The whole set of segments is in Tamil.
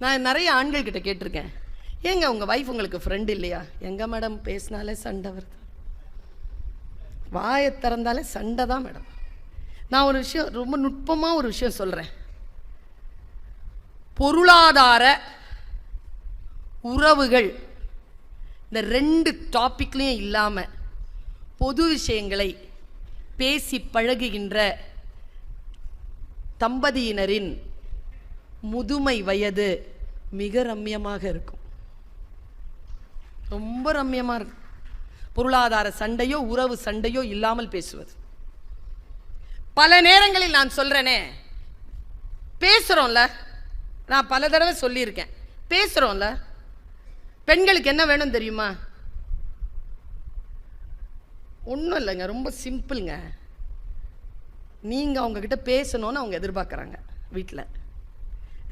நான் நிறைய ஆண்கள் கிட்ட கேட்டிருக்கேன், ஏங்க உங்கள் வைஃப் உங்களுக்கு ஃப்ரெண்ட் இல்லையா? எங்க மேடம், பேசினாலே சண்டை வருது, வாயை திறந்தாலே சண்டை தான் மேடம். நான் ஒரு விஷயம், ரொம்ப நுட்பமாக ஒரு விஷயம் சொல்கிறேன். பொருளாதார உறவுகள் இந்த 2 டாபிக்லையும் இல்லாமல் பொது விஷயங்களை பேசி பழகுகின்ற தம்பதியினரின் முதுமை வயது மிக ரம்யமாக இருக்கும், ரொம்ப ரம்யமாக இருக்கும். பொருளாதார சண்டையோ உறவு சண்டையோ இல்லாமல் பேசுவது. பல நேரங்களில் நான் சொல்றேனே, பேசுறோம்ல, நான் பல தடவை சொல்லியிருக்கேன், பேசுறோம்ல, பெண்களுக்கு என்ன வேணும் தெரியுமா? ஒன்றும் இல்லைங்க, ரொம்ப சிம்பிளுங்க. நீங்கள் அவங்கக்கிட்ட பேசணும்னு அவங்க எதிர்பார்க்குறாங்க வீட்டில்.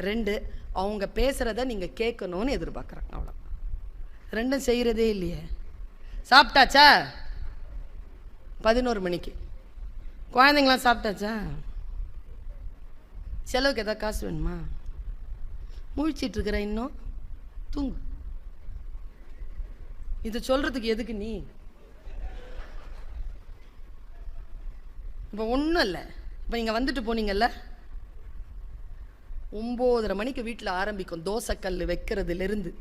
2, அவங்க பேசுகிறத நீங்கள் கேட்கணும்னு எதிர்பார்க்குறாங்க. அவ்வளோ, 2 செய்கிறதே இல்லையே. சாப்பிட்டாச்சா? 11 மணிக்கு. குழந்தைங்களாம் சாப்பிட்டாச்சா? செலவுக்கு எதாவது காசு வேணுமா? முழிச்சிட்ருக்கிற, இன்னும் தூங்கு. இது சொல்கிறதுக்கு எதுக்கு நீ? இப்போ ஒன்றும் இல்லை. இப்போ நீங்கள் வந்துட்டு போனீங்கல்ல, 9:30 மணிக்கு வீட்டில் ஆரம்பிக்கும் தோசைக்கல் வைக்கிறதுலேருந்து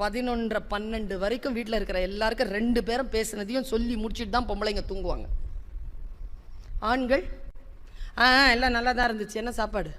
11, 12 வரைக்கும் வீட்டில் இருக்கிற எல்லாருக்கும் 2 பேரும் பேசுனதையும் சொல்லி முடிச்சுட்டு தான் பொம்பளைங்க தூங்குவாங்க. ஆண்கள் எல்லாம் நல்லா தான் இருந்துச்சு, என்ன சாப்பாடு?